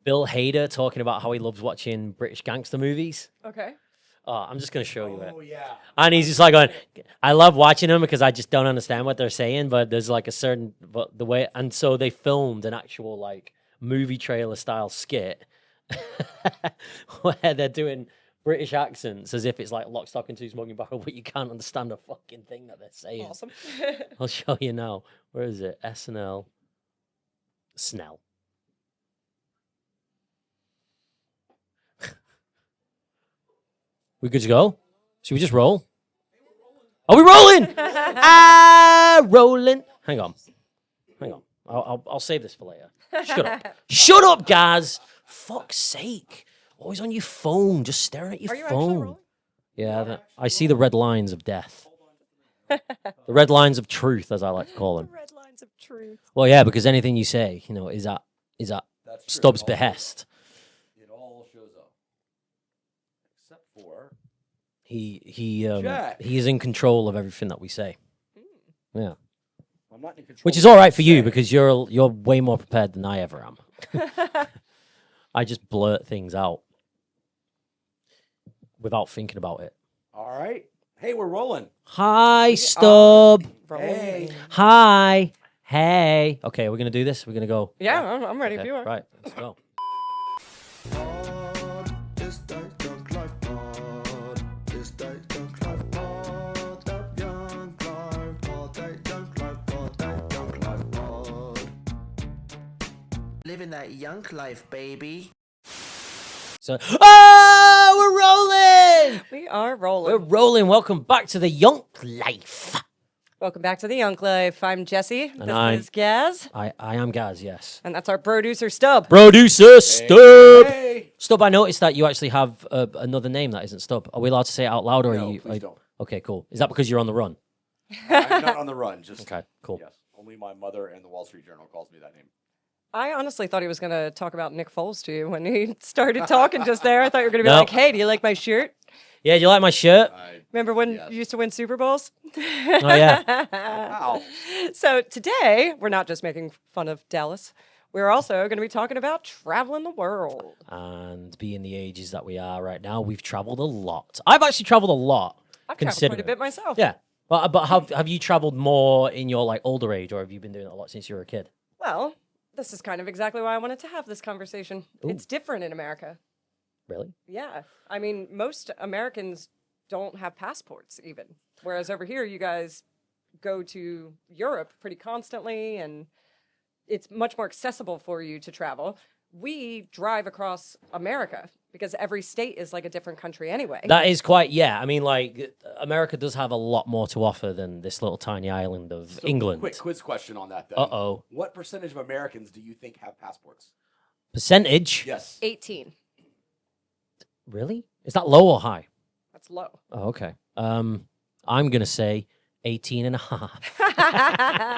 Bill Hader talking about how he loves watching British gangster movies. Okay. Oh, I'm just going to show you it. Oh, yeah. And he's just like going, I love watching them because I just don't understand what they're saying, but there's like a certain, but the way, and so they filmed an actual like movie trailer style skit where they're doing British accents as if it's like Lock, Stock and Two Smoking Barrel, but you can't understand a fucking thing that they're saying. Awesome. I'll show you now. Where is it? SNL. Snell. We good to go? Should we just roll? Are we rolling? Rolling. Hang on. I'll save this for later. Shut up. Shut up, Gaz. Fuck's sake. Always on your phone, just staring at your Are you actually phone. rolling? Yeah, I see the red lines of death. The red lines of truth, as I like to call them. Red lines of truth. Well, yeah, because anything you say, is at That's true. Stubbs' It all- behest. It all shows up. Except for... He Jack. is in control of everything that we say. Yeah, I'm not in control. which is of all what right for you say. because you're way more prepared than I ever am. I just blurt things out without thinking about it. All right. Hey, we're rolling. Hi, Stubb. Hey. Hi. Hey. Okay, we're gonna do this. We're gonna go. Yeah, I'm ready if Okay, you are. right, let's go. It's that Yunk Life Pod. It's that Yunk Life Pod. That Yunk Life Pod. That Yunk Life Pod. That Yunk Life Pod. Living that Yunk Life, baby. So, we're rolling. We are rolling. We're rolling. Welcome back to the Yunk Life. Welcome back to the Yunk Life. I'm Jessi. This I'm- is Gaz. I am Gaz. Yes. And that's our producer, Stubb. Producer Stubb. Hey. Stubb, I noticed that you actually have another name that isn't Stubb. Are we allowed to say it out loud, or No, are you? please don't. Okay, cool. Is that because you're on the run? I'm not on the run. Just Okay, cool. Yes. Only my mother and the Wall Street Journal calls me that name. I honestly thought he was going to talk about Nick Foles to you when he started talking just there. I thought you were going to be No. like, hey, do you like my shirt? Yeah, do you like my shirt? Remember when Yes. you used to win Super Bowls? Oh yeah. Wow. So today, we're not just making fun of Dallas. We're also going to be talking about traveling the world. And being the ages that we are right now, we've traveled a lot. I've actually traveled a lot. I've traveled quite a bit myself. Yeah. But have you traveled more in your like older age, or have you been doing it a lot since you were a kid? Well, this is kind of exactly why I wanted to have this conversation. It's different in America. Really? Yeah. I mean, most Americans don't have passports even. Whereas over here, you guys go to Europe pretty constantly and it's much more accessible for you to travel. We drive across America because every state is like a different country anyway. That is quite, yeah. I mean, like, America does have a lot more to offer than this little tiny island of So, England. Quick quiz question on that, then. Uh-oh. What percentage of Americans do you think have passports? Percentage? Yes. 18. Really? Is that low or high? That's low. Oh, okay. I'm going to say 18 and a half.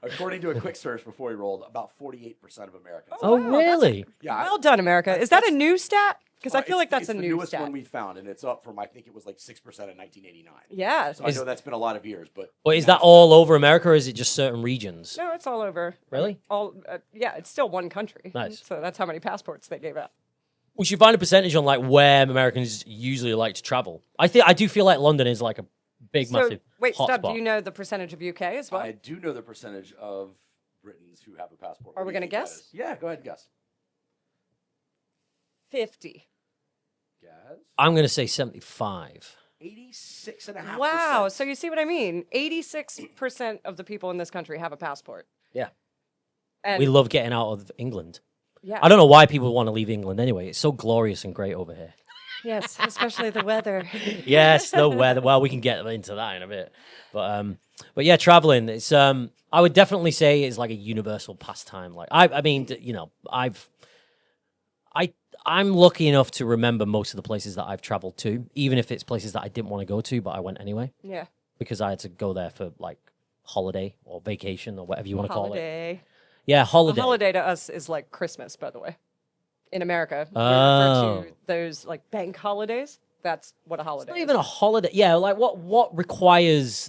According to a quick search before we rolled, about 48% of Americans. Oh, wow, that's really? Yeah. I- Well done, America. Is that a That's- new stat? Because I feel like that's it's a the new newest stat. one we found, and it's up from I think it was like 6% in 1989. Yeah. So I know that's been a lot of years, but Or is that all over America, or is it just certain regions? No, it's all over. Really? All yeah, it's still one country. Nice. So that's how many passports they gave out. We should find a percentage on like where Americans usually like to travel. I do feel like London is like a big, So massive wait, hotspot. Stubb, do you know the percentage of UK as well? I do know the percentage of Britons who have a passport. Are What we do you gonna think that guess? is? Yeah, go ahead and guess. 50. Guess. I'm going to say 75. 86.5%. Wow. So you see what I mean? 86% of the people in this country have a passport. Yeah. And We love getting out of England. yeah. I don't know why people want to leave England anyway. It's so glorious and great over here. Yes, especially the weather. Yes, the weather. Well, we can get into that in a bit. But yeah, traveling. It's I would definitely say it's like a universal pastime. Like I mean, you know, I'm lucky enough to remember most of the places that I've traveled to, even if it's places that I didn't want to go to, but I went anyway Yeah. because I had to go there for like holiday or vacation or whatever you want to call it. Holiday. Yeah, A holiday. holiday to us is like Christmas, by the way. In America, we Oh. refer to those like bank holidays. That's what a holiday Not is. even a holiday. Yeah, like what requires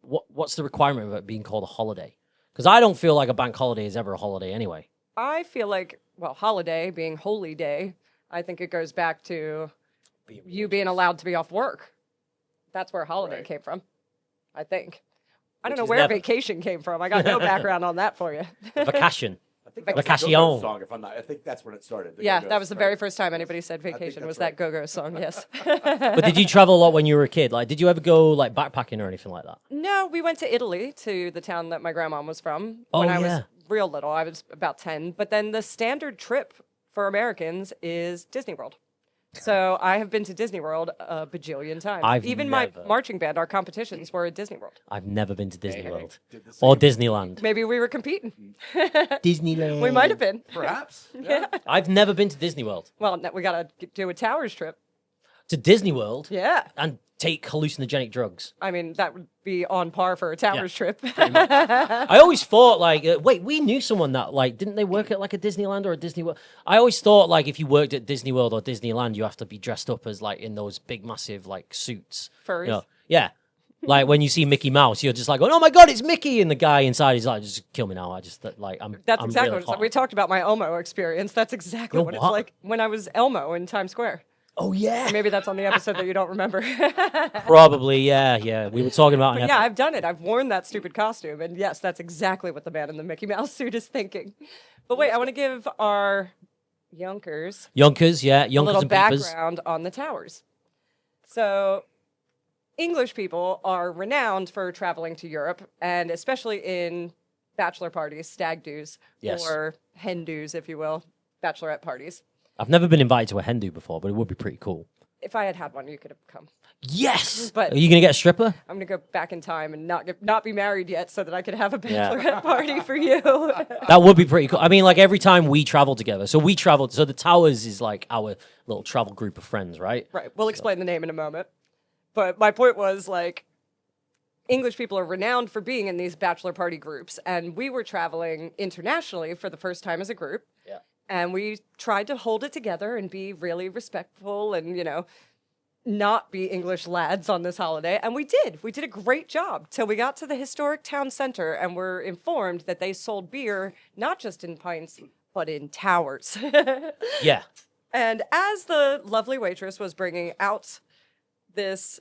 what's the requirement of it being called a holiday? Because I don't feel like a bank holiday is ever a holiday anyway. I feel like, well, holiday being holy day, I think it goes back to you being allowed to be off work. That's where holiday came from, I think. I don't know where vacation came from. I got no background on that for you. Vacation. I think that was the Vacation. Go-Go song, if I'm not. I think that's when it started. the Yeah, Go-Go's, that was the right? very first time anybody said vacation that's was right. that Go-Go song, yes. But did you travel a lot when you were a kid? Like, did you ever go like backpacking or anything like that? No, we went to Italy, to the town that my grandma was from Oh, when I yeah. was real little. I was about 10. But then the standard trip for Americans is Disney World. So I have been to Disney World a bajillion times. Even my never. marching band, our competitions were at Disney World. I've never been to Disney World Did the or same. Disneyland. Maybe we were competing. Disneyland. We might have been. Perhaps. Yeah. I've never been to Disney World. Well, no, we got to do a Towers trip. To Disney World Yeah. and take hallucinogenic drugs. I mean, that would be on par for a Towers trip. I always thought like, wait, we knew someone that like, didn't they work at like a Disneyland or a Disney World? I always thought like, if you worked at Disney World or Disneyland, you have to be dressed up as like in those big, massive like suits. Furries. You know? Yeah. Like when you see Mickey Mouse, you're just like, oh my God, it's Mickey. And the guy inside is like, just kill me now. I just like, I'm That's I'm exactly really what it's like. hot. We talked about my Elmo experience. That's exactly Your what it's what? like when I was Elmo in Times Square. Oh yeah. Maybe that's on the episode that you don't remember. Probably, yeah. We were talking about an Yeah, I've done it. I've worn that stupid costume. And yes, that's exactly what the man in the Mickey Mouse suit is thinking. But wait, I want to give our Yunkers Yonkers, yeah. a Yonkers little and Beepers. background on the towers. So, English people are renowned for traveling to Europe, and especially in bachelor parties, stag do's, Yes. or hen do's, if you will, bachelorette parties. I've never been invited to a hen do before, but it would be pretty cool. If I had had one, you could have come. Yes. But- Are you gonna get a stripper? I'm gonna go back in time and not be married yet, so that I could have a Yeah. bachelorette party for you. That would be pretty cool. I mean, like every time we travel together, so we traveled. So the Towers is like our little travel group of friends, right? Right. We'll explain the name in a moment. But my point was like, English people are renowned for being in these bachelor party groups, and we were traveling internationally for the first time as a group. Yeah. And we tried to hold it together and be really respectful and, not be English lads on this holiday. And we did. We did a great job till we got to the historic town center and were informed that they sold beer not just in pints, but in towers. Yeah. And as the lovely waitress was bringing out this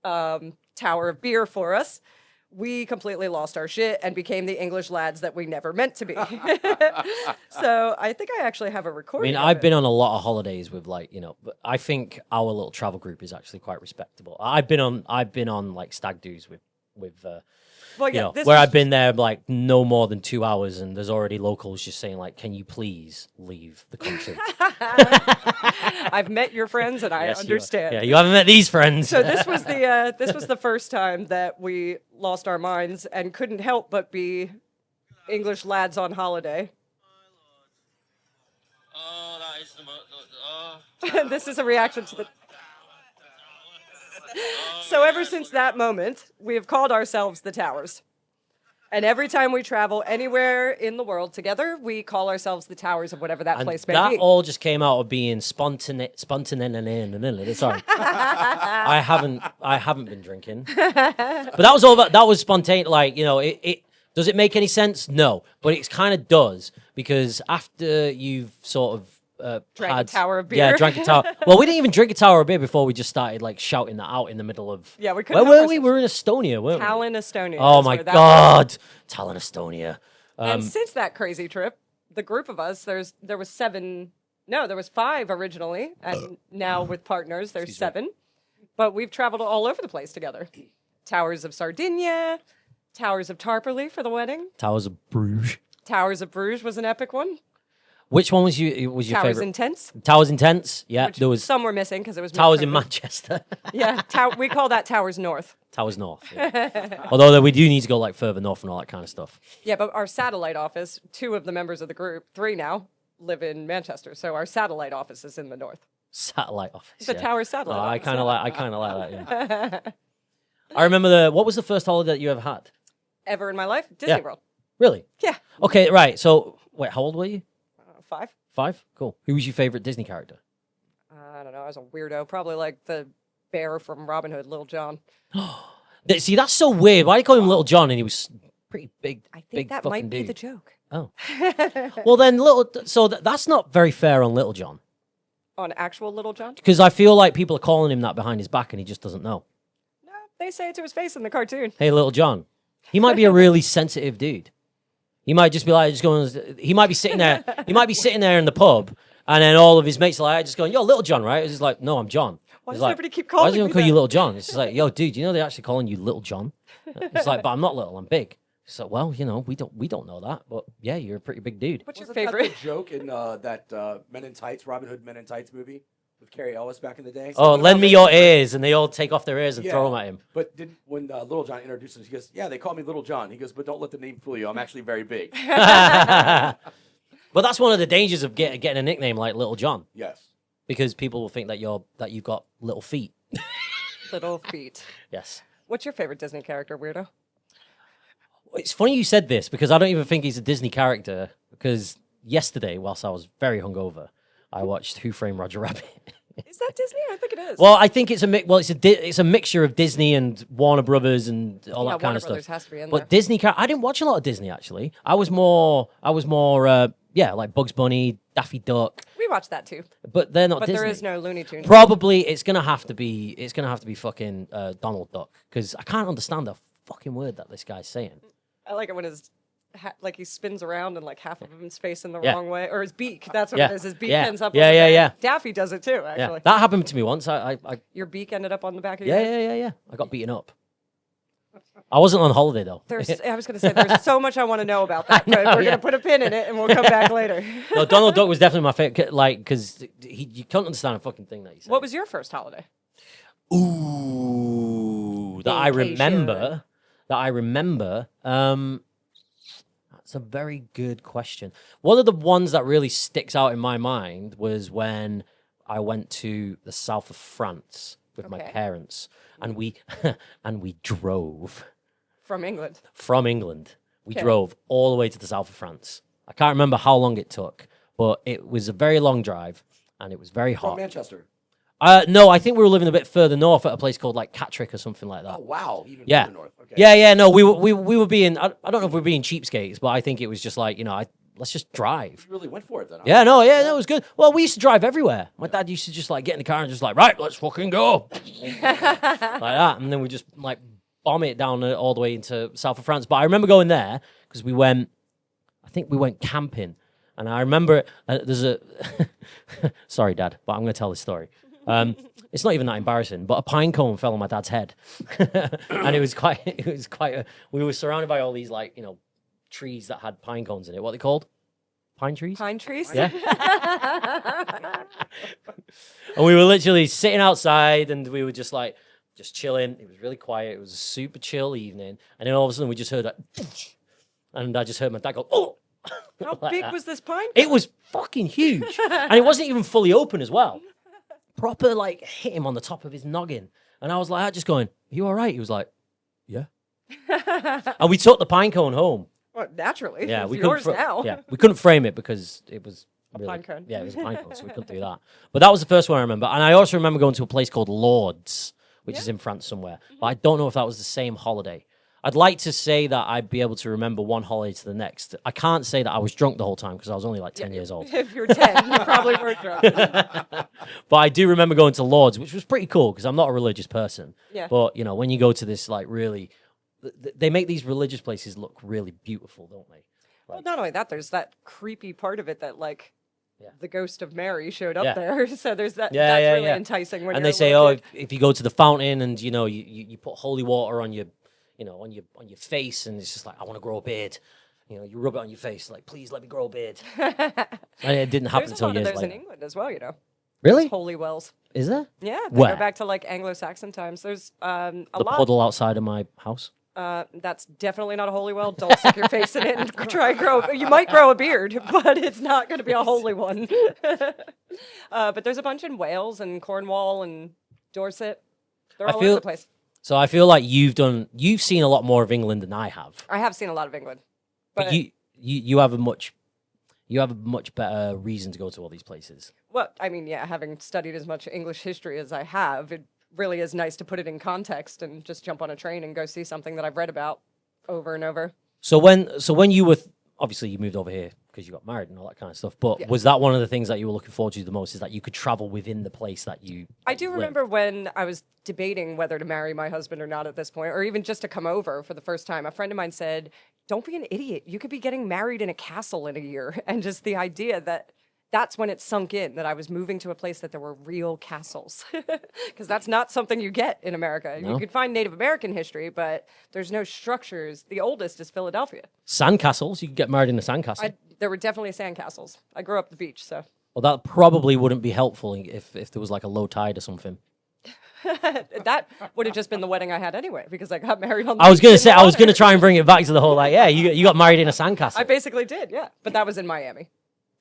tower of beer for us, we completely lost our shit and became the English lads that we never meant to be. So I think I actually have a I recording. mean, of I've it. been on a lot of holidays with like, but I think our little travel group is actually quite respectable. I've been on like stag do's with Well, you yeah, know, this where was- I've been there like no more than 2 hours, and there's already locals just saying like, "Can you please leave the country?" I've met your friends and I Yes, you are. understand. Yeah, you haven't met these friends. So this was the first time that we lost our minds and couldn't help but be English lads on holiday. Oh, that is the most. This is a reaction to the. So ever since that moment, we have called ourselves the Towers. And every time we travel anywhere in the world together, we call ourselves the Towers of whatever that And place may that be. all just came out of being spontaneous. Sorry, I haven't been drinking, but that was all. That was spontaneous. Like it. Does it make any sense? No, but it kind of does because after you've sort of Drank a had, tower of yeah, beer. drank a tower. Well, we didn't even drink a tower of beer before we just started like shouting that out in the middle of. Yeah, we couldn't Where help were we? We were in Estonia, weren't we? Tallinn, Estonia. Oh is my where that God, Tallinn, Estonia. And since that crazy trip, the group of us, there was 5 originally, and now with partners, there's 7. But we've traveled all over the place together. Towers of Sardinia, Towers of Tarporley for the wedding. Towers of Bruges. Towers of Bruges was an epic one. Which one was your Towers favorite? Intense. Towers Intense. Yeah, Which there was some were missing because it was Towers in Manchester. Manchester. Yeah, we call that Towers North. Towers North. Yeah. Although we do need to go like further north and all that kind of stuff. Yeah, but our satellite office, 2 of the members of the group, 3 now, live in Manchester. So our satellite office is in the north. Satellite office. The yeah. Tower satellite Oh, office. I kind of like that. Yeah. I remember what was the first holiday that you ever had? Ever in my life? Disney Yeah. World. Really? Yeah. Okay, right. So wait, how old were you? 5. 5. Cool. Who was your favorite Disney character? I don't know. I was a weirdo. Probably like the bear from Robin Hood, Little John. See, that's so weird. Why do you call him Little John? And he was pretty big. I think big that fucking might be dude. the joke. Oh. Well, then that's not very fair on Little John. On actual Little John? Because I feel like people are calling him that behind his back and he just doesn't know. No, they say it to his face in the cartoon. Hey, Little John. He might be a really sensitive dude. He might just be like, he might be sitting there in the pub, and then all of his mates are like, just going, yo, Little John, right? He's like, no, I'm John. Why He's does like, everybody keep why calling does me he call that? you Little John? It's just like, yo, dude, you know they're actually calling you Little John? It's like, but I'm not little, I'm big. So, well, you know, we don't know that, but yeah, you're a pretty big dude. What's your Wasn't that favorite? the joke in that Men in Tights, Robin Hood Men in Tights movie with Carrie Ellis back in the day? Oh, lend me your ears, and they all take off their ears and throw them at him. But when Little John introduced him, he goes, yeah, they call me Little John. He goes, but don't let the name fool you. I'm actually very big. But that's one of the dangers of getting a nickname like Little John, Yes. because people will think that you've got little feet. Little feet. Yes. What's your favorite Disney character, weirdo? It's funny you said this because I don't even think he's a Disney character. Because yesterday, whilst I was very hungover, I watched Who Framed Roger Rabbit. Is that Disney? I think it is. Well, I think it's it's a mixture of Disney and Warner Brothers and all that kind Warner of stuff. Brothers has to be in But there. Disney, I didn't watch a lot of Disney actually. I was more, like Bugs Bunny, Daffy Duck. We watched that too. But they're not But Disney. there is no Looney Tunes. Probably it's gonna have to be fucking Donald Duck because I can't understand the fucking word that this guy's saying. I like it when his he spins around and like half of him's facing the Yeah. wrong way, or his beak. That's what Yeah. it is. His beak Yeah. ends up. Yeah, on the yeah, back. yeah. Daffy does it too. Yeah, Actually, that happened to me once. I your beak ended up on the back of your yeah, head. yeah, yeah, yeah. I got beaten up. I wasn't on holiday though. I was going to say there's so much I want to know about that. But we're going to put a pin in it and we'll come back later. No, Donald Duck was definitely my favorite. Like, because you can't understand a fucking thing that he said. What was your first holiday? Ooh, that I remember. That's a very good question. One of the ones that really sticks out in my mind was when I went to the south of France with my Okay. parents, and we drove From England. from England. We Okay. drove all the way to the south of France. I can't remember how long it took, but it was a very long drive, and it was very From hot. Manchester. No, I think we were living a bit further north at a place called like Catterick or something like that. Oh, wow. Even Yeah. further north. Okay. Yeah, no, we were being. I don't know if we were being cheapskates, but I think it was just like let's just drive. You really went for it then. huh? Yeah, no, it was good. Well, we used to drive everywhere. My dad used to just like get in the car and just like, right, let's fucking go, like that, and then we just like bomb it down all the way into south of France. But I remember going there because I think we went camping, and I remember there's a. Sorry, Dad, but I'm going to tell this story. It's not even that embarrassing, but a pine cone fell on my dad's head, and it was quite. We were surrounded by all these like trees that had pine cones in it. What are they called? Pine trees. Pine trees? Yeah. And we were literally sitting outside, and we were just chilling. It was really quiet. It was a super chill evening, and then all of a sudden we just heard and I just heard my dad go, "Oh." How Like big that. was this pine? It was fucking huge, and it wasn't even fully open as well. Proper like hit him on the top of his noggin, and I was like, just going, "Are you all right?" He was like, "Yeah." And we took the pine cone home. Well, naturally. Yeah, it's we yours couldn't. now. Yeah, we couldn't frame it because it was really, pine cone. Yeah, it was a pine cone, so we couldn't do that. But that was the first one I remember, and I also remember going to a place called Lourdes, which is in France somewhere. But I don't know if that was the same holiday. I'd like to say that I'd be able to remember one holiday to the next. I can't say that I was drunk the whole time because I was only like 10 years old. If you're 10, you probably were drunk. But I do remember going to Lourdes, which was pretty cool because I'm not a religious person. Yeah. But when you go to this like really, they make these religious places look really beautiful, don't they? Well, not only that, there's that creepy part of it that like Yeah. the ghost of Mary showed up Yeah. there. So there's that. Yeah, that's yeah, really yeah. enticing. When And you're they say, a little oh, kid. if you go to the fountain and you put holy water on your on your face, and it's just like, I want to grow a beard. You rub it on your face, like, please let me grow a beard. And it didn't happen There's a until lot of years those in later. England as well. Really? Holy wells. Is there? Yeah, they Where? go back to like Anglo-Saxon times. There's a The lot. puddle outside of my house. That's definitely not a holy well. Don't stick your face in it and try and grow. You might grow a beard, but it's not going to be a holy one. But there's a bunch in Wales and Cornwall and Dorset. They're I all feel- over the place. So I feel like you've seen a lot more of England than I have. I have seen a lot of England, But you have a much better reason to go to all these places. well, I mean, yeah, having studied as much English history as I have, it really is nice to put it in context and just jump on a train and go see something that I've read about over and over. So when you were obviously you moved over here because you got married and all that kind of stuff. But Yeah. was that one of the things that you were looking forward to the most? Is that you could travel within the place that you? I do lived? remember when I was debating whether to marry my husband or not at this point, or even just to come over for the first time. A friend of mine said, "Don't be an idiot. You could be getting married in a castle in a year." And just the idea that that's when it sunk in that I was moving to a place that there were real castles, because that's not something you get in America. No. You could find Native American history, but there's no structures. The oldest is Philadelphia. Sandcastles. You could get married in a sandcastle. There were definitely sandcastles. I grew up at the beach, so. Well, that probably wouldn't be helpful if there was like a low tide or something. That would have just been the wedding I had anyway, because I got married on the I was beach gonna in say the I was water. gonna try and bring it back to the whole like, yeah, you got married in a sandcastle. I basically did, yeah. But that was in Miami.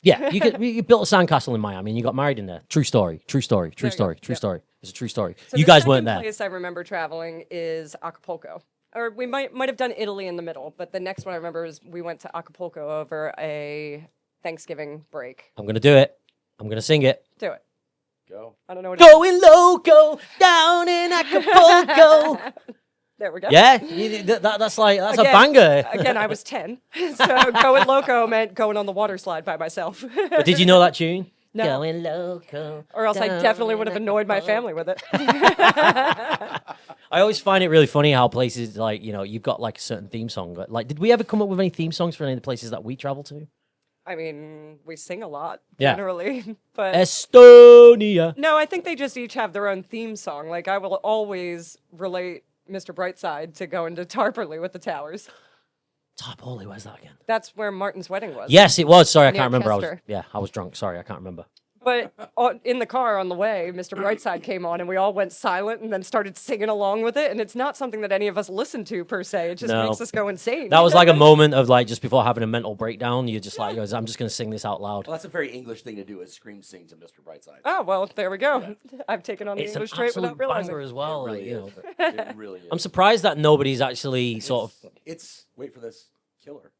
Yeah, you built a sandcastle in Miami and you got married in there. True story. True story. True There you go. story. True Yep. story. It's a true story. So You the guys second weren't there. place I remember traveling is Acapulco. Or we might have done Italy in the middle, but the next one I remember is we went to Acapulco over a Thanksgiving break. I'm gonna do it. I'm gonna sing it. Do it. Go. I don't know what it is. Going loco down in Acapulco. There we go. Yeah, that's a Again- banger. Again, I was 10. So going loco meant going on the water slide by myself. But did you know that tune? No. Going loco. Or else I down definitely in would have annoyed my family with it. I always find it really funny how places like, you've got like a certain theme song. But, like, did we ever come up with any theme songs for any of the places that we travel to? I mean, we sing a lot, Yeah. generally. But Estonia. no, I think they just each have their own theme song. Like, I will always relate Mr. Brightside to going to Tarporley with the towers. Holy, where's that again? That's where Martin's wedding was. Yes, it was. Sorry, I Near can't remember. Chester. I was drunk. Sorry, I can't remember. But in the car on the way, Mr. Brightside came on and we all went silent and then started singing along with it. And it's not something that any of us listen to per se. It just No. makes us go insane. That was like a moment of like just before having a mental breakdown. You're just like, I'm just gonna sing this out loud. Well, that's a very English thing to do, is scream sing to Mr. Brightside. Oh, well, there we go. I've taken on the It's an English trait absolute without realizing. banger as well. It Like, really you know. is. It really is. I'm surprised that nobody's actually sort of. It's wait for this, killer.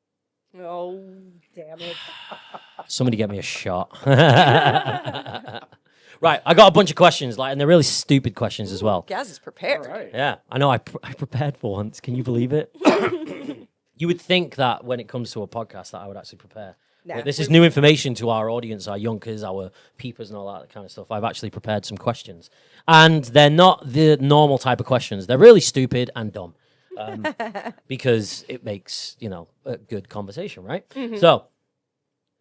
Oh, damn it. Somebody get me a shot. Right, I got a bunch of questions, and they're really stupid questions as well. Gaz is prepared. All right. Yeah, I know. I prepared for once. Can you believe it? You would think that when it comes to a podcast that I would actually prepare. Nah, But this is new information to our audience, our youngers, our peepers, and all that kind of stuff. I've actually prepared some questions, and they're not the normal type of questions. They're really stupid and dumb, because it makes a good conversation, right? So,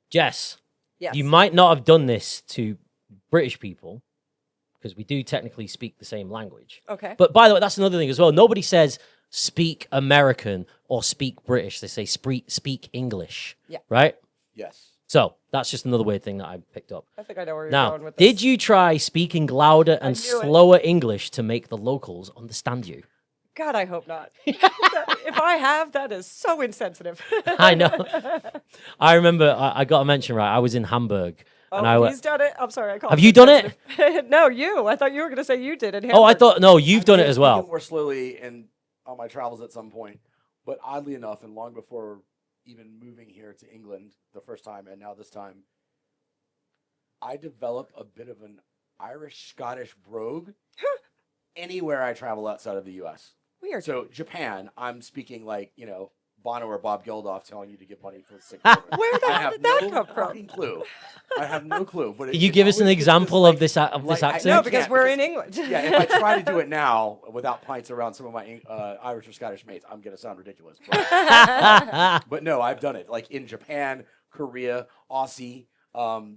Jess, Yes. you might not have done this to British people because we do technically speak the same language. Okay. But by the way, that's another thing as well. Nobody says speak American or speak British. They say speak English. Yeah. Right? Yes. So that's just another weird thing that I picked up. I think I know where you're Now, going with this. did you try speaking louder and knew it. slower English to make the locals understand you? God, I hope not. If I have, that is so insensitive. I know. I remember I got a mention right. I was in Hamburg. And I He's done it. I'm sorry, I called Have him you done it? insensitive. No, you. I thought you were going to say you did it. Oh, I thought, no, you've done it as Speaking well. more slowly and on my travels at some point, but oddly enough, and long before even moving here to England the first time and now this time, I develop a bit of an Irish-Scottish brogue anywhere I travel outside of the U.S. Weird. So Japan, I'm speaking like, Bono or Bob Geldof telling you to give money for the sick children. Where the I hell have did that no come from? fucking clue. I have no clue. But Can you give us an example of this accent? No, because can't, we're in England. Yeah, if I try to do it now without pints around some of my Irish or Scottish mates, I'm going to sound ridiculous. But no, I've done it. Like in Japan, Korea, Aussie,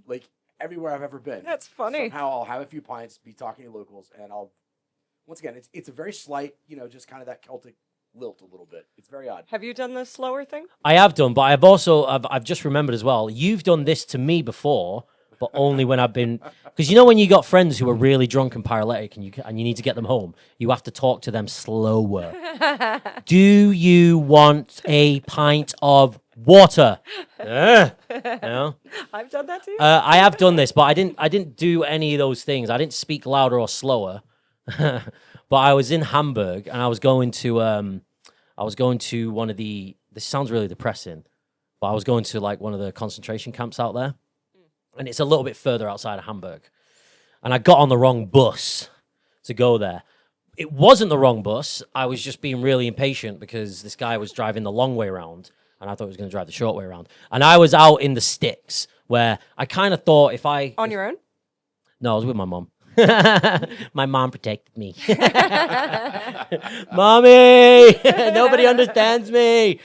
like everywhere I've ever been. That's funny. Somehow I'll have a few pints, be talking to locals, and once again, it's a very slight, just kind of that Celtic lilt a little bit. It's very odd. Have you done the slower thing? I have done, but I've just remembered as well. You've done this to me before, but only when I've been, because when you got friends who are really drunk and paralytic, and you need to get them home, you have to talk to them slower. Do you want a pint of water? I've done that too. I have done this, but I didn't do any of those things. I didn't speak louder or slower. But I was in Hamburg and I was going to one of the, this sounds really depressing, but I was going to like one of the concentration camps out there, and it's a little bit further outside of Hamburg, and I got on the wrong bus to go there. It wasn't the wrong bus. I was just being really impatient because this guy was driving the long way around, and I thought he was going to drive the short way around. And I was out in the sticks where I kind of thought On your own? No, I was with my mom. My mom protected me. Mommy, nobody understands me.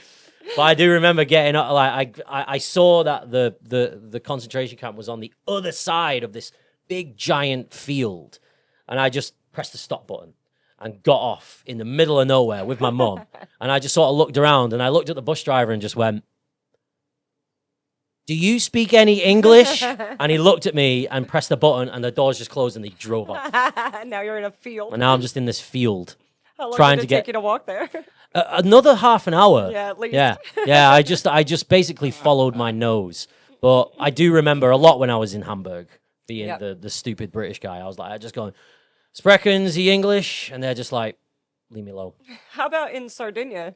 But I do remember getting up. Like I saw that the concentration camp was on the other side of this big giant field, and I just pressed the stop button and got off in the middle of nowhere with my mum. And I just sort of looked around, and I looked at the bus driver and just went, "Do you speak any English?" And he looked at me and pressed the button, and the doors just closed, and they drove off. Now you're in a field. And now I'm just in this field. How long trying did to it get take you to walk there? Another half an hour. Yeah, at least. Yeah. I just basically followed my nose. But I do remember a lot when I was in Hamburg, being the stupid British guy. I was like, I just going, "Sprechen Sie English?" And they're just like, "Leave me alone." How about in Sardinia?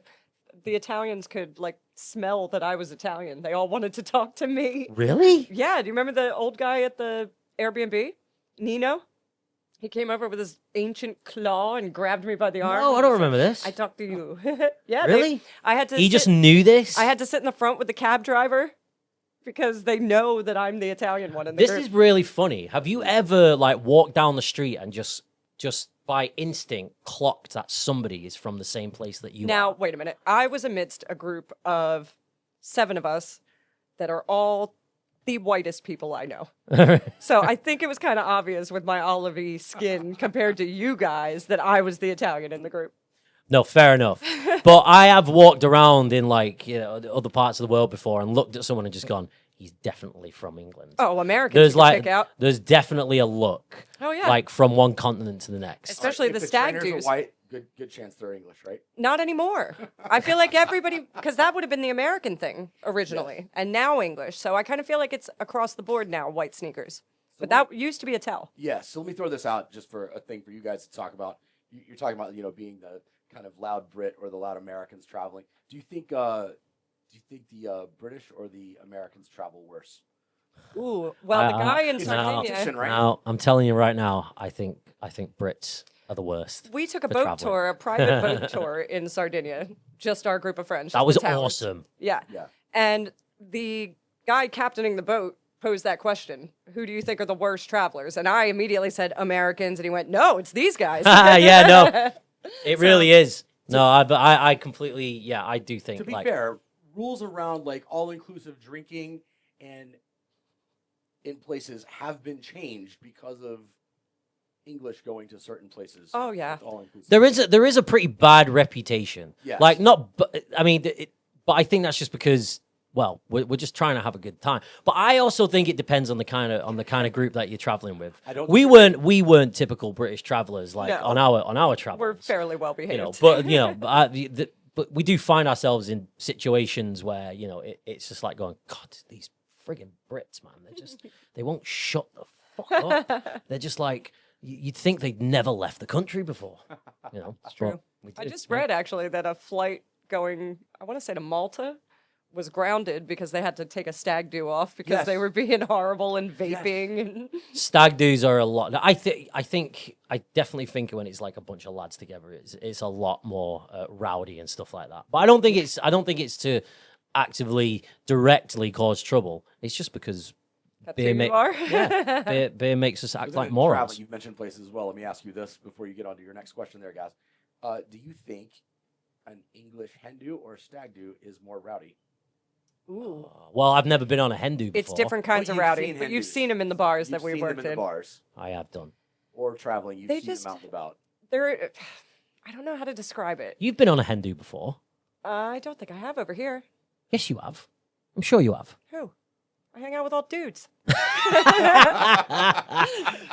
The Italians could like smell that I was Italian. They all wanted to talk to me. Really? Yeah. Do you remember the old guy at the Airbnb? Nino? He came over with his ancient claw and grabbed me by the arm. No, I don't remember this. I talked to you. Yeah. Really? I had to. He just knew this? I had to sit in the front with the cab driver because they know that I'm the Italian one in the This group. is really funny. Have you ever like walked down the street and just by instinct clocked that somebody is from the same place that you Now, are? wait a minute. I was amidst a group of 7 of us that are all the whitest people I know. So I think it was kind of obvious with my olivey skin compared to you guys that I was the Italian in the group. No, fair enough. But I have walked around in like other parts of the world before and looked at someone and just gone, "He's definitely from England." Oh, Americans There's you can like pick out. there's definitely a look. Oh, yeah. Like from one continent to the next. Especially If the the stag trainers are dudes. white, good chance they're English, right? Not anymore. I feel like everybody, because that would have been the American thing originally, and now English. So I kind of feel like it's across the board now, white sneakers. But that used to be a tell. Yeah, so let me throw this out just for a thing for you guys to talk about. You're talking about, being the kind of loud Brit or the loud Americans traveling. Do you think the British or the Americans travel worse? Ooh, well, the guy in It's a Sardinia, competition, right? Now, I'm telling you right now, I think Brits are the worst. we took a for boat traveling. tour, a private boat tour in Sardinia, just our group of friends. That just was the towns. awesome. Yeah. Yeah. And the guy captaining the boat posed that question: "Who do you think are the worst travelers?" And I immediately said Americans, and he went, "No, it's these guys." Yeah, no, it really is. No, I completely, I do think. To be like, fair, rules around like all-inclusive drinking and in places have been changed because of English going to certain places. Oh, yeah. with all-inclusive. there is a pretty bad reputation. Yes. Like not, but I mean, but I think that's just because, well, we're just trying to have a good time. But I also think it depends on the kind of group that you're traveling with. We weren't typical British travelers like No. on our travels. We're fairly well behaved. but but we do find ourselves in situations where it's just like going, God, these friggin' Brits, man, they won't shut the fuck up. They're just like, you'd think they'd never left the country before. It's true. I just read actually that a flight going, I want to say to Malta, was grounded because they had to take a stag do off because Yes. they were being horrible and vaping. And Stag do's are a lot. I definitely think when it's like a bunch of lads together, it's a lot more rowdy and stuff like that. But I don't think it's to actively directly cause trouble. It's just because that's who you are. beer makes us act Within like travel, morons. you've mentioned places as well. Let me ask you this before you get on to your next question there, guys. Do you think an English hen do or a stag do is more rowdy? Ooh. Well, I've never been on a hen do before. It's different kinds But of you've rowdy, seen but hen you've do's. seen them in the bars You've that we seen worked them in the bars I have done. or traveling. You've They seen just- them out and about. They're, I don't know how to describe it. You've been on a hen do before. I don't think I have over here. Yes, you have. I'm sure you have. Who? I hang out with all dudes.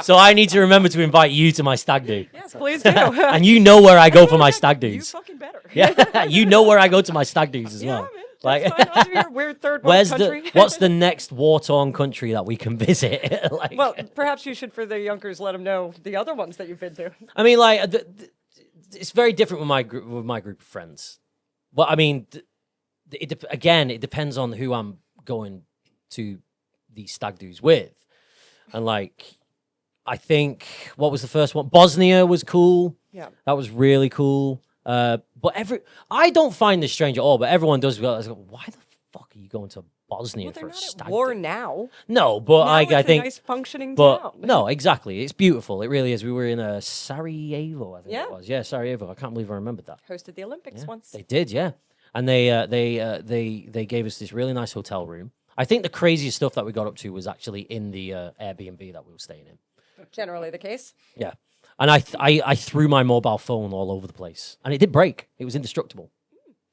So I need to remember to invite you to my stag do. Yes, please do. And you know where I go for my stag You do's. fucking better. Yeah, you know where I go to my stag do's as Yeah, well. man. Like, That's fine. I'll do your weird third world where's country. what's the next war-torn country that we can visit? Like, Well, perhaps you should, for the Yunkers, let them know the other ones that you've been to. I mean, like, it's very different with my group of friends. Well, I mean, it depends on who I'm going to these stag do's with, and like, I think what was the first one? Bosnia was cool. Yeah. That was really cool. But I don't find this strange at all. But everyone does go, why the fuck are you going to Bosnia Well, they're for a not stag at war do? now. No, but Now I it's think a nice functioning But town. no, exactly. It's beautiful. It really is. We were in Sarajevo, I think Yeah. it was. Yeah, Sarajevo. I can't believe I remembered that. Hosted the Olympics Yeah, once. they did, yeah. And they gave us this really nice hotel room. I think the craziest stuff that we got up to was actually in the Airbnb that we were staying in. Generally the case. Yeah, and I threw my mobile phone all over the place, and it did break. It was indestructible.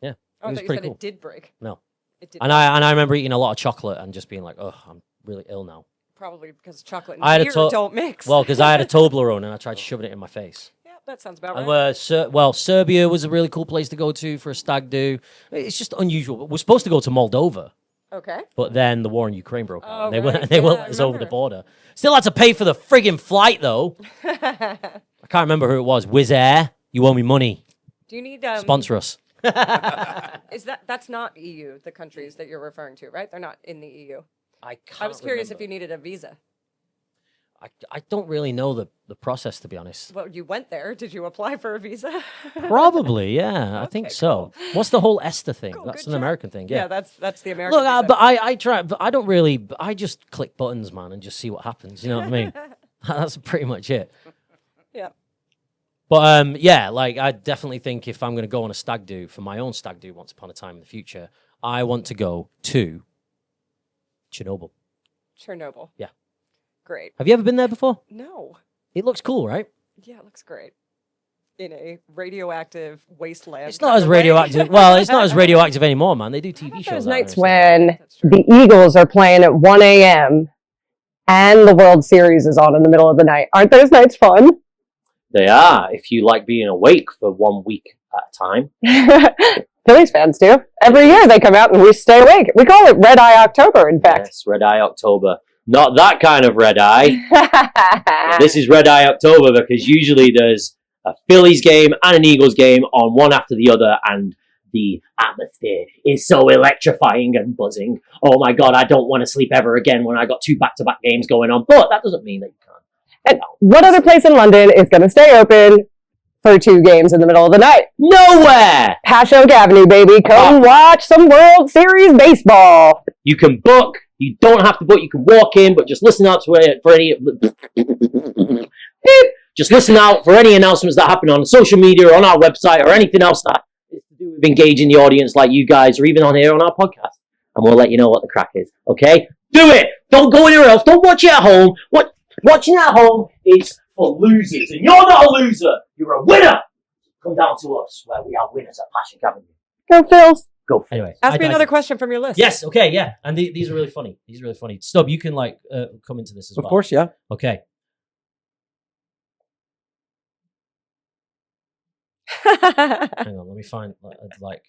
Yeah, Oh, I it was thought you pretty said cool. it did break. No, It did. and I remember eating a lot of chocolate and just being like, oh, I'm really ill now. Probably because chocolate I had and a beer to- don't mix. Well, because I had a Toblerone and I tried shoving it in my face. yeah, that sounds about And right. Serbia was a really cool place to go to for a stag do. It's just unusual. We're supposed to go to Moldova, Okay. but then the war in Ukraine broke out. Oh, And they right. went they Yeah, won't I let us over the remember. border. Still had to pay for the friggin' flight though. I can't remember who it was. Wizz Air, you owe me money. Do you need Sponsor us. that's not EU, the countries that you're referring to, right? They're not in the EU. I I was curious if you needed a visa. I don't really know the process, to be honest. Well, you went there. Did you apply for a visa? Probably, yeah. I think Okay, so. What's the whole Esther thing? Cool, That's good an job. American thing. Yeah, Yeah. that's the American Look, visa. but I try, but I don't really. I just click buttons, man, and just see what happens. You know what I mean? That's pretty much it. yeah. But yeah, like I definitely think if I'm going to go on a stag do for my own stag do once upon a time in the future, I want to go to Chernobyl. Chernobyl. Yeah. Great. Have you ever been there before? No. It looks cool, right? Yeah, it looks great. In a radioactive wasteland. It's not as radioactive. Well, it's not as radioactive anymore, man. They do TV shows. Those out there nights and stuff. when That's true. the Eagles are playing at 1 a.m. and the World Series is on in the middle of the night. Aren't those nights fun? They are, if you like being awake for 1 week at a time. Phillies fans do. Every year they come out and we stay awake. We call it Red Eye October, in fact. Yes, Red Eye October. Not that kind of red eye. This is Red Eye October because usually there's a Phillies game and an Eagles game on one after the other, and the atmosphere is so electrifying and buzzing. Oh my God, I don't want to sleep ever again when I got 2 back-to-back games going on. But that doesn't mean that you can't. And what other place in London is going to stay open for 2 games in the middle of the night? Nowhere! Passyunk Avenue, baby. Come watch some World Series baseball. You can book. You don't have to book. You can walk in, but just listen out for any. Just listen out for any announcements that happen on social media or on our website or anything else that is to do with engaging the audience, like you guys, or even on here on our podcast, and we'll let you know what the crack is. Okay, do it. Don't go anywhere else. Don't watch it at home. Watching at home is for losers, and you're not a loser. You're a winner. Come down to us, where we are winners at Passyunk Avenue. Go Phils. Go for Anyway, Ask I me another digress. question from your list. Yes. Okay. Yeah. And these are really funny. These are really funny. Stub, you can like come into this as well. Of course, yeah. Okay. Hang on. Let me find like.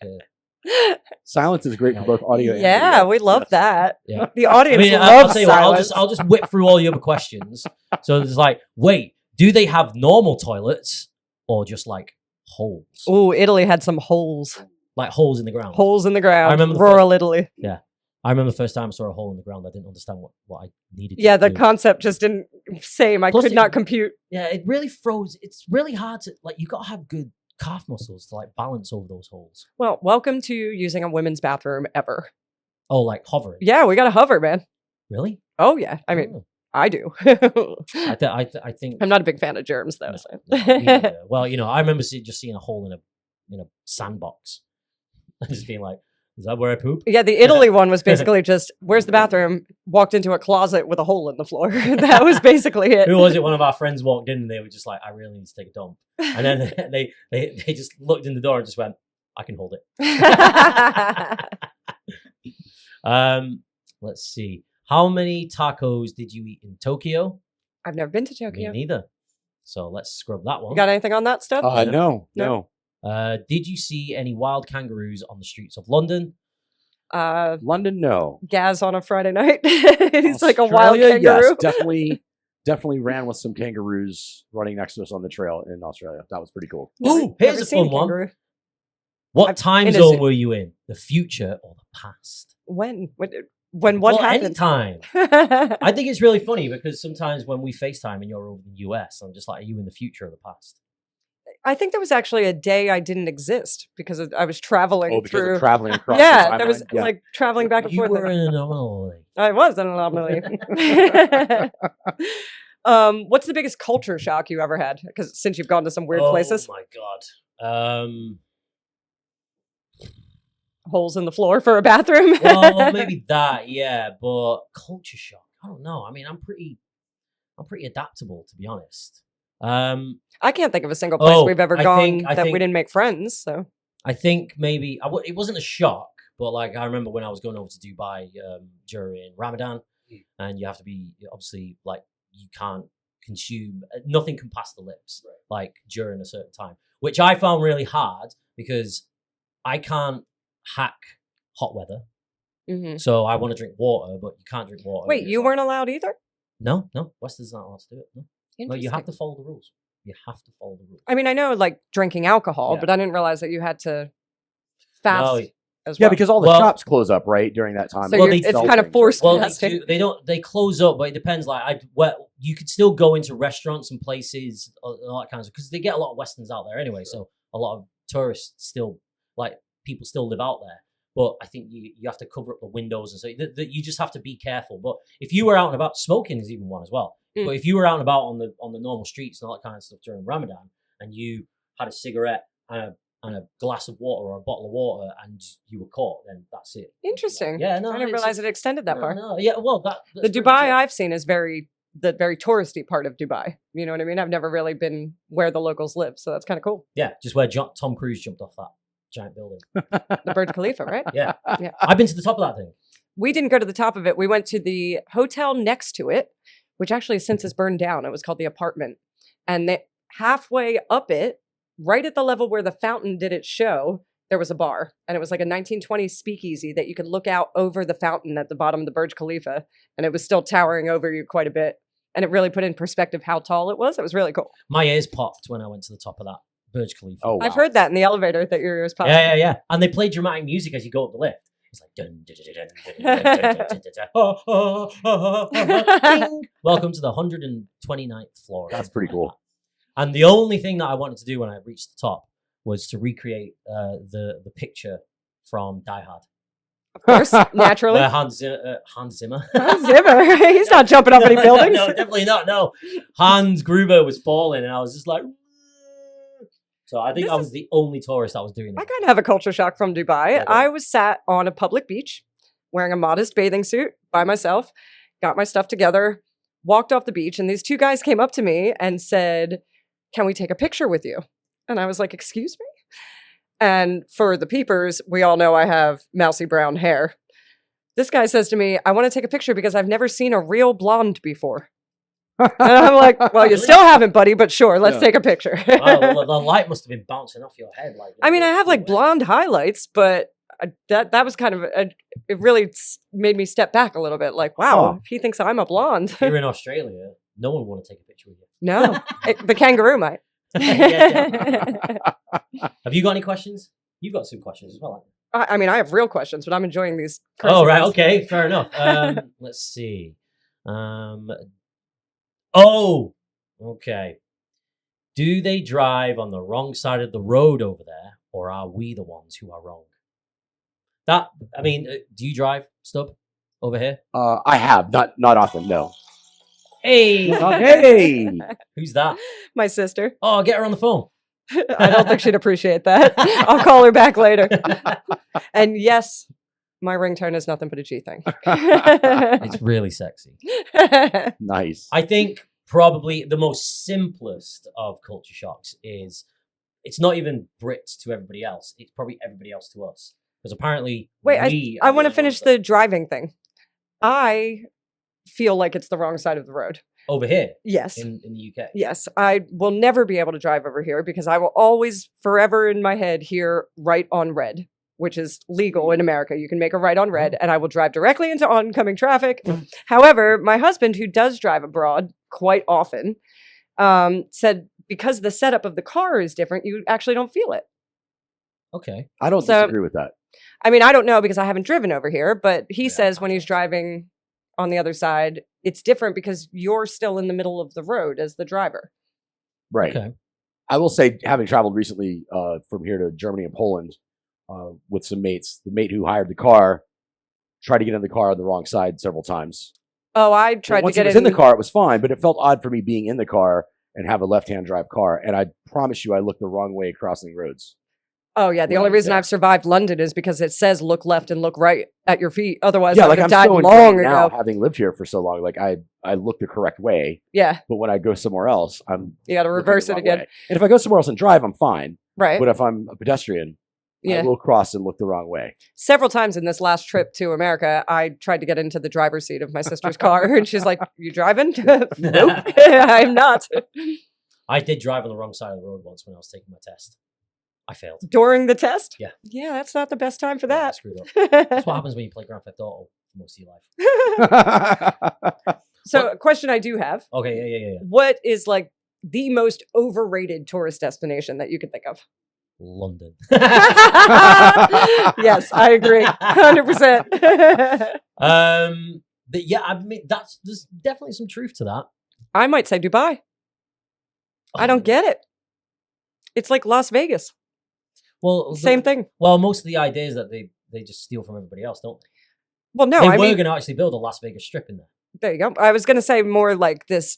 Silence is great for both audio and yeah, video. we love that. Yeah. The audience I'll loves tell you what, silence. I'll just whip through all the other questions. So it's like, wait, do they have normal toilets or just like holes? Oh, Italy had some holes. Like holes in the ground. Holes in the ground. I remember the rural Italy. I remember the first time I saw a hole in the ground. I didn't understand what I needed. Yeah, to the do. concept just didn't same. I Plus could it- not compute. Yeah, it really froze. It's really hard to like. You got to have good calf muscles to like balance over those holes. Well, welcome to using a women's bathroom ever. Oh, like hovering. Yeah, we got to hover, man. Really? Oh yeah, I mean, Oh. I do. I think. I'm not a big fan of germs though. No, So. no, me neither. Well, you know, I remember just seeing a hole in a sandbox. And just being like, "Is that where I poop?" Yeah, the Italy one was basically just, where's the bathroom? Walked into a closet with a hole in the floor. That was basically it. Who was it? One of our friends walked in and they were just like, "I really need to take a dump," and then they just looked in the door and just went, "I can hold it." Let's see. How many tacos did you eat in Tokyo? I've never been to Me Tokyo. neither. So let's scrub that one. You got anything on that stuff? No. Did you see any wild kangaroos on the streets of London? London, no. Gaz on a Friday night. He's like a wild Australia, kangaroo. Yes, definitely ran with some kangaroos running next to us on the trail in Australia. That was pretty cool. Ooh, here's a seen fun one. kangaroo. What I'm time in a zone zoo. were you in? The future or the past? When what Well, happened? anytime. I think it's really funny because sometimes when we FaceTime and you're over in the US, I'm just like, are you in the future or the past? I think there was actually a day I didn't exist because I was traveling Oh, because through. of traveling across. the Yeah, there was timeline? Yeah. like traveling back and You forth. were an anomaly. I was an anomaly. What's the biggest culture shock you ever had? Because since you've gone to some weird places, Oh my god. holes in the floor for a bathroom. Well, maybe that, yeah. But culture shock. I don't know. I mean, I'm pretty adaptable, to be honest. I can't think of a single place we've ever I gone think- I that we think- didn't make friends. So I think maybe it wasn't a shock, but like I remember when I was going over to Dubai during Ramadan, and you have to be obviously like you can't consume nothing can pass the lips like during a certain time, which I found really hard because I can't hack hot weather. Mhm. So I want to drink water, but you can't drink water. Wait, you weren't allowed either? No, Western's not allowed to do it. No, you have Interesting. to follow the rules. You have to follow the rules. I mean, I know like drinking alcohol, Yeah. but I didn't realize that you had to fast No, as Yeah, well. because all the Well- shops close up right during that time. So Well, you're- they it's sell kind of things, forced. right? Well, Yes, they close up, but it depends. Like you could still go into restaurants and places, all that kind of stuff, because they get a lot of Westerns out there anyway. So a lot of tourists still, like people still live out there. But I think you have to cover up the windows and so you just have to be careful. But if you were out and about, smoking is even one as well. Mm. But if you were out and about on the normal streets and all that kind of stuff during Ramadan, and you had a cigarette and a glass of water or a bottle of water, and you were caught, then that's it. Interesting. Yeah, no, I didn't realize it extended that far. No, yeah, well, The that's pretty Dubai much it. I've seen is the very touristy part of Dubai. You know what I mean? I've never really been where the locals live, so that's kind of cool. Yeah, just where Tom Cruise jumped off that giant building. The Burj Khalifa, right? Yeah. Yeah. I've been to the top of that thing. We didn't go to the top of it. We went to the hotel next to it, which actually since has burned down. It was called the Apartment. And halfway up it, right at the level where the fountain did its show, there was a bar. And it was like a 1920s speakeasy that you could look out over the fountain at the bottom of the Burj Khalifa. And it was still towering over you quite a bit. And it really put in perspective how tall it was. It was really cool. My ears popped when I went to the top of that Burj Khalifa. Oh, wow. I've heard that in the elevator that your ears popped. Yeah. And they play dramatic music as you go up the lift. It's like dun, dun, dun, dun, dun, dun, dun, dun, dun, dun, oh, oh, oh, oh, oh, ding. Welcome to the 129th floor. That's pretty cool. And the only thing that I wanted to do when I reached the top was to recreate the picture from Die Hard. Of course, naturally. Where Hans Zimmer. Zimmer. He's not jumping off any buildings. No, definitely not. No, Hans Gruber was falling, and I was just like. So I think I was the only tourist that was doing that. I kind of have a culture shock from Dubai. Yeah, go I on. was sat on a public beach wearing a modest bathing suit by myself, got my stuff together, walked off the beach, and these two guys came up to me and said, "Can we take a picture with you?" And I was like, "Excuse me?" And for the peepers, we all know I have mousy brown hair. This guy says to me, "I want to take a picture because I've never seen a real blonde before." And I'm like, "Well, you Really? still haven't, buddy, but sure, let's take a picture." Wow, the light must have been bouncing off your head. Like, I mean, I have like blonde highlights, but that was kind of it really made me step back a little bit. Like, wow, if he thinks I'm a blonde. If you're in Australia, no one would want to take a picture with you. No, the kangaroo might. Yeah, have you got any questions? You've got some questions as well. Haven't I mean, I have real questions, but I'm enjoying these. you? Oh, crazy right. ones. Okay. Fair enough. Let's see. Oh, okay. Do they drive on the wrong side of the road over there, or are we the ones who are wrong? Do you drive, Stub, over here? I have not often. No. Hey, Hey. who's that? My sister. Oh, get her on the phone. I don't think she'd appreciate that. I'll call her back later. And yes, my ringtone is nothing but a G thing. It's really sexy. Nice. I think probably the most simplest of culture shocks is it's not even Brits to everybody else. It's probably everybody else to us. Because apparently, Wait, I want to finish the driving thing. I feel like it's the wrong side of the road. over here Yes. in the UK. Yes, I will never be able to drive over here because I will always, forever in my head, hear right on red, which is legal in America. You can make a right on red, and I will drive directly into oncoming traffic. However, my husband, who does drive abroad quite often, said because the setup of the car is different, you actually don't feel it. Okay. I don't So- disagree with that. I mean, I don't know because I haven't driven over here, but he says when he's driving on the other side, it's different because you're still in the middle of the road as the driver. Right. Okay. I will say, having traveled recently from here to Germany and Poland with some mates, the mate who hired the car tried to get in the car on the wrong side several times. Oh, I tried to Once get he was in the car, it was fine, but it felt odd for me being in the car and have a left-hand drive car. And I promise you, I looked the wrong way crossing roads. Oh, yeah. The when I only was reason there. I've survived London is because it says look left and look right at your feet. Otherwise, Yeah, I like would I'm have died still long ingrained ago. now, having lived here for so long. Like I look the correct way, Yeah. but when I go somewhere else, I'm You got to looking reverse the it wrong again. way. And if I go somewhere else and drive, I'm fine. Right. But if I'm a pedestrian, Yeah. I will cross and look the wrong way. Several times in this last trip to America, I tried to get into the driver's seat of my sister's car, and she's like, "You driving?" Nope, I'm not. I did drive on the wrong side of the road once when I was taking my test. I failed. During the test? Yeah. Yeah, that's not the best time for Yeah, I that. screwed up. That's what happens when you play Grand Theft Auto for most of your life. So, a question I do have: Okay, yeah. what is like the most overrated tourist destination that you can think of? London. Yes, I agree, 100%. Yeah, I mean there's definitely some truth to that. I might say Dubai. I don't get it. It's like Las Vegas. Well, Same thing. Well, most of the ideas that they just steal from everybody else, don't they? Well, no, They I were mean, going to actually build a Las Vegas Strip in there. there you go. I was going to say more like this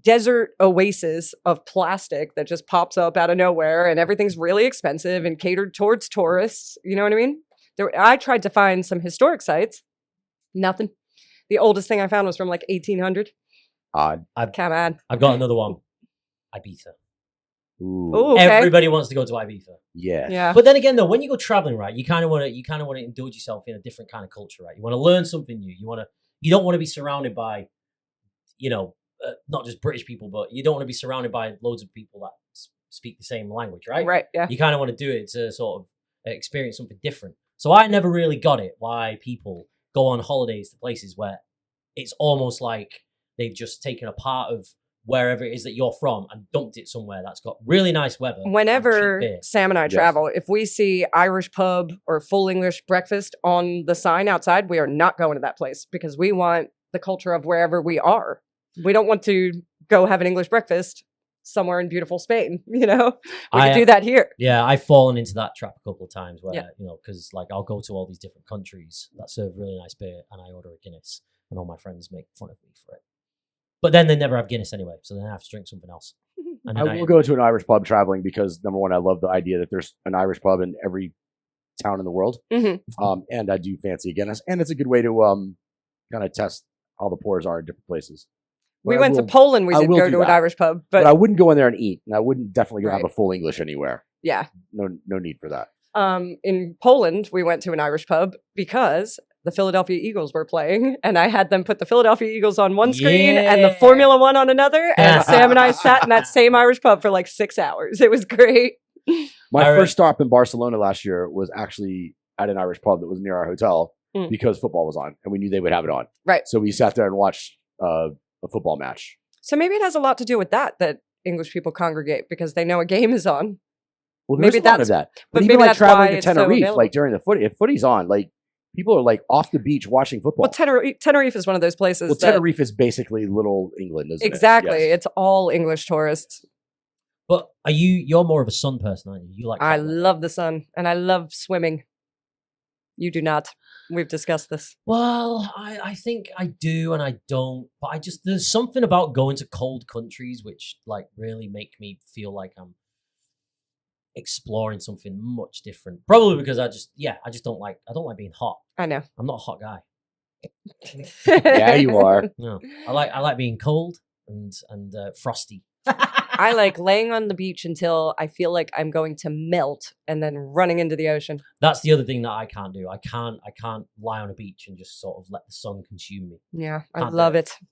desert oasis of plastic that just pops up out of nowhere, and everything's really expensive and catered towards tourists. You know what I mean? I tried to find some historic sites. Nothing. The oldest thing I found was from like 1800. Odd. Come on. I've got another one. Ibiza. Ooh. Ooh, okay. Everybody wants to go to Ibiza. Yeah. Yeah. But then again, though, when you go traveling, right, you kind of want to indulge yourself in a different kind of culture, right? You want to learn something new. You don't want to be surrounded by, not just British people, but you don't want to be surrounded by loads of people that speak the same language, right? Right. Yeah. You kind of want to do it to sort of experience something different. So I never really got it why people go on holidays to places where it's almost like they've just taken a part of wherever it is that you're from and dumped it somewhere that's got really nice weather. and Whenever cheap beer. Sam and I Yes. travel, if we see Irish pub or full English breakfast on the sign outside, we are not going to that place because we want the culture of wherever we are. We don't want to go have an English breakfast somewhere in beautiful Spain, We can do that here. Yeah, I've fallen into that trap a couple of times where, Yeah. because like I'll go to all these different countries that serve really nice beer and I order a Guinness and all my friends make fun of me for it. But then they never have Guinness anyway, so then I have to drink something else. And I then will go to an Irish pub traveling because number one, I love the idea that there's an Irish pub in every town in the world. Mhm. And I do fancy a Guinness, and it's a good way to kind of test how the pours are in different places. We But I went to will- Poland. We I did will go do to an that. Irish pub, but but I wouldn't go in there and eat, and I wouldn't definitely go have Right. a full English anywhere. yeah. No need for that. In Poland, we went to an Irish pub because the Philadelphia Eagles were playing, and I had them put the Philadelphia Eagles on one screen and the Yeah. Formula One on another. And Sam and I sat in that same Irish pub for like 6 hours. It was great. My All right. first stop in Barcelona last year was actually at an Irish pub that was near our hotel Mm. because football was on, and we knew they would have it on. Right. So we sat there and watched a football match. So maybe it has a lot to do with that English people congregate because they know a game is on. Well, Maybe there's a lot of that's- that. but even maybe like that's traveling why to it's so Tenerife, available. like during the footy, if footy's on, like people are like off the beach watching football. Well, Tenerife is one of those places. Well, that, Tenerife is basically little England, isn't exactly. it? Yes. It's all English tourists. But you're more of a sun person, aren't you? You like I hot weather. love the sun and I love swimming. You do not. We've discussed this. Well, I think I do and I don't, but there's something about going to cold countries which like really make me feel like I'm exploring something much different. Probably because I just don't like being hot. I know. I'm not a hot guy. Yeah, you are. No, I like being cold and frosty. I like laying on the beach until I feel like I'm going to melt and then running into the ocean. That's the other thing that I can't do. I can't lie on a beach and just sort of let the sun consume me Yeah, I Can't do love it. it.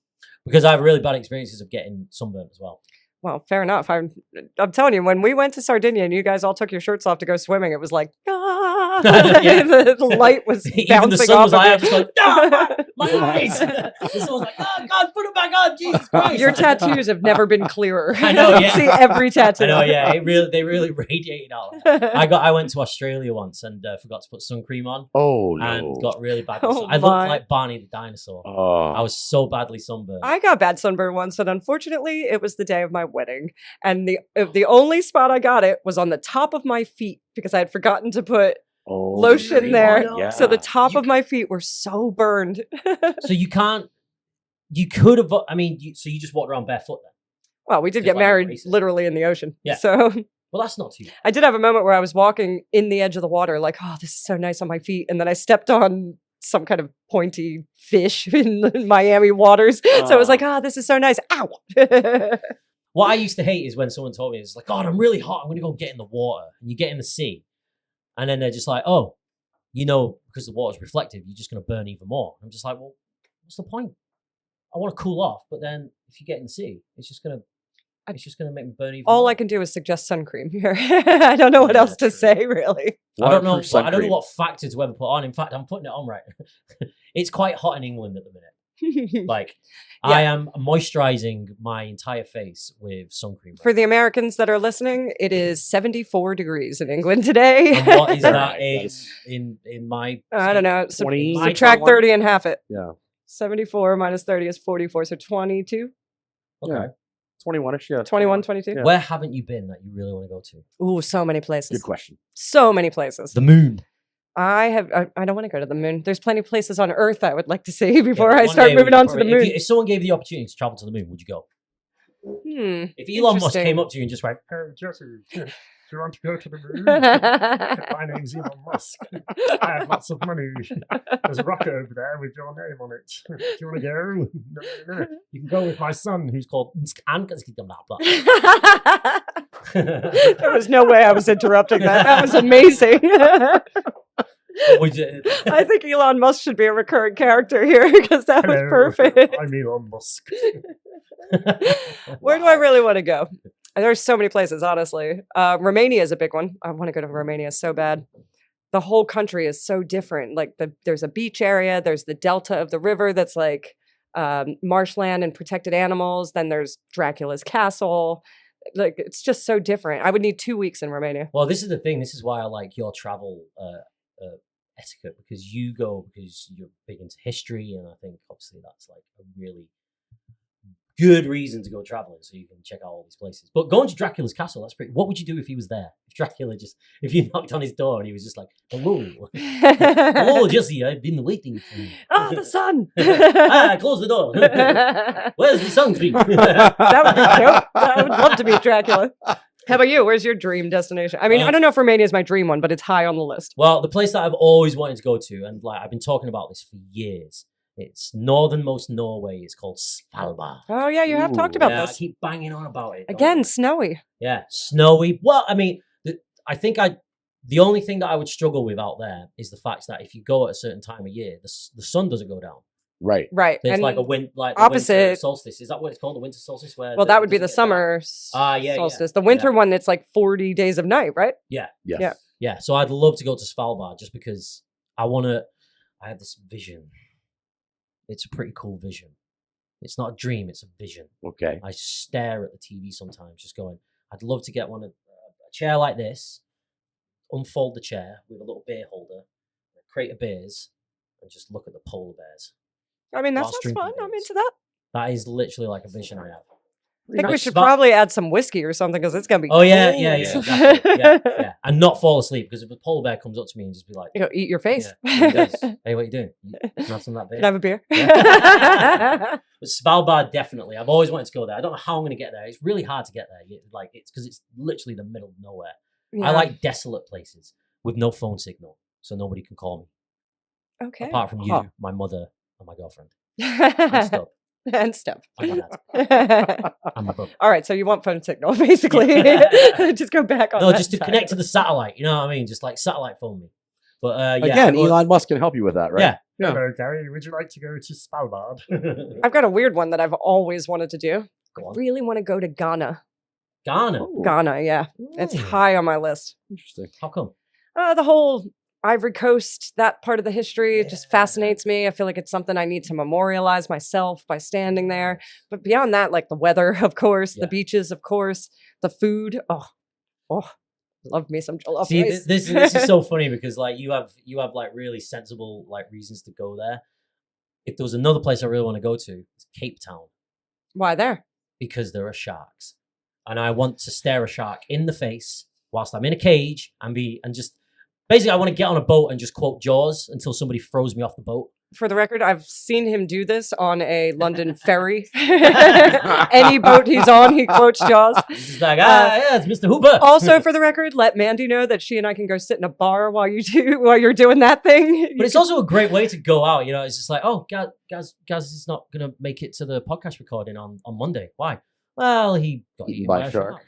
because I have really bad experiences of getting sunburnt as well. Well, fair enough. I'm telling you, when we went to Sardinia and you guys all took your shirts off to go swimming, it was like, Yeah. The light was Even bouncing the sun off was of like, you. I'm just going, no, my eyes. The sun was like, oh God, put them back on, Jesus Christ. Your tattoos have never been clearer. I know, can yeah. see every tattoo. I know, yeah. They really radiated out. I went to Australia once and forgot to put sun cream on Oh and no. got really bad. Oh, I looked my. like Barney the dinosaur. Oh. I was so badly sunburned. I got bad sunburn once, and unfortunately, it was the day of my wedding. And the only spot I got it was on the top of my feet because I had forgotten to put lotion cream there. on it, yeah. So the top of my feet were so burned. So you could have, so you just walked around barefoot then? Well, we did Just get like married racist. literally in the ocean. Yeah. So Well, that's not too bad. I did have a moment where I was walking in the edge of the water, like, oh, this is so nice on my feet. And then I stepped on some kind of pointy fish in Miami waters. So I was like, oh, this is so nice. Ow. What I used to hate is when someone told me, it's like, God, I'm really hot. I'm going to go get in the water. And you get in the sea. And then they're just like, oh, because the water's reflective, you're just going to burn even more. I'm just like, well, what's the point? I want to cool off. But then if you get in the sea, it's just going to make me burn even more. All I can do is suggest sun cream here. I don't know what Yeah, else to true. say, really. I don't know. Waterproof sun I don't know cream. what factor to ever put on. In fact, I'm putting it on right. It's quite hot in England at the minute. Like, Yeah. I am moisturizing my entire face with sun cream. For the Americans that are listening, it is 74 degrees in England today. And what is that That's- in my? I don't know. 20, Subtract 21? 30 and half it. Yeah. 74 minus 30 is 44. So 22, Okay. Yeah. 21ish, yeah. 21, 22. Yeah. Where haven't you been that you really want to go to? Ooh, so many places. Good question. So many places. The moon. I don't want to go to the moon. There's plenty of places on Earth I would like to see before Yeah, I one start day moving we on to the probably- moon. If someone gave you the opportunity to travel to the moon, would you go? If Elon Musk Interesting. came up to you and just went, Jesse, do you want to go to the moon? My name's Elon Musk. I have lots of money. There's a rocket over there with your name on it. Do you want to go? No. You can go with my son, who's called. There was no way I was interrupting that. That was amazing. Would you- I think Elon Musk should be a recurring character here because that was Hello, perfect. I'm Elon Musk. Where do I really want to go? There's so many places, honestly. Romania is a big one. I want to go to Romania so bad. The whole country is so different. Like there's a beach area, there's the delta of the river that's like marshland and protected animals. Then there's Dracula's castle. Like it's just so different. I would need 2 weeks in Romania. Well, this is the thing. This is why I like your travel etiquette, because you go because you're big into history, and I think obviously that's like a really good reason to go traveling, so you can check out all these places. But going to Dracula's castle, that's pretty. What would you do if he was there? If you knocked on his door and he was just like, "Hello, hello, Jesse, I've been waiting for you." Oh, the sun. Close the door. Where's the sun cream? That would be dope. I would love to meet Dracula. How about you? Where's your dream destination? I mean, I don't know if Romania is my dream one, but it's high on the list. Well, the place that I've always wanted to go to, and like I've been talking about this for years, it's northernmost Norway. It's called Svalbard. Oh yeah, you have talked about Yeah, I this. keep banging on about it. don't Again, I? snowy. Yeah, snowy. Well, I mean, the only thing that I would struggle with out there is the fact that if you go at a certain time of year, the sun doesn't go down. Right. Right. There's And like the winter opposite- solstice. Is that what it's called? The winter solstice? Where well, that would be the doesn't get dark? summer yeah, solstice. The winter one, it's like 40 days of night, right? Yeah, Yes. Yeah. yeah. So I'd love to go to Svalbard just because I have this vision. It's a pretty cool vision. It's not a dream, it's a vision. Okay. I stare at the TV sometimes just going, I'd love to get a chair like this, unfold the chair with a little beer holder, a crate of beers, and just look at the polar bears. I mean, that Whilst sounds drinking fun. I'm beers. into that. That is literally like a vision I have. I think we Like should Sval- probably add some whiskey or something because it's going to be Oh yeah, cold. yeah, exactly. yeah. And not fall asleep, because if a polar bear comes up to me and just be like, You know, eat your face. Yeah, he does. Hey, what you doing? You have some of that beer? Can I have a beer? But Svalbard, definitely. I've always wanted to go there. I don't know how I'm going to get there. It's really hard to get there. It's because it's literally the middle of nowhere. Yeah. I like desolate places with no phone signal, so nobody can call me Okay. apart from you, Huh. my mother, and my girlfriend, and stuff, and stuff. and my dad, and my brother. All right, so you want phone signal, basically. Just go back on No, that just to side. connect to the satellite. You know what I mean? Just like satellite phone me. But yeah, Again, well, Elon Musk can help you with that, right? Yeah. Yeah. Hello, Gary. Would you like to go to Svalbard? I've got a weird one that I've always wanted to do. Go on. Really want to go to Ghana. Ghana. Ooh, Ghana, yeah. It's Mm. high on my list. interesting. How come? The whole Ivory Coast, that part of the history, it just fascinates me. I feel like it's something I need to memorialize myself by standing there. But beyond that, like the weather, of course, the beaches, of course, the food. Oh, love me some jollof See, rice. this is so funny because like you have like really sensible like reasons to go there. If there was another place I really want to go to, it's Cape Town. Why there? Because there are sharks, and I want to stare a shark in the face whilst I'm in a cage and just basically I want to get on a boat and just quote Jaws until somebody throws me off the boat. For the record, I've seen him do this on a London ferry. Any boat he's on, he quotes Jaws. He's like, yeah, it's Mr. Hooper. Also, for the record, let Mandy know that she and I can go sit in a bar while you're doing that thing. But it's also a great way to go out. You know, it's just like, oh, Gaz is not going to make it to the podcast recording on Monday. Why? Well, he got eaten by a shark.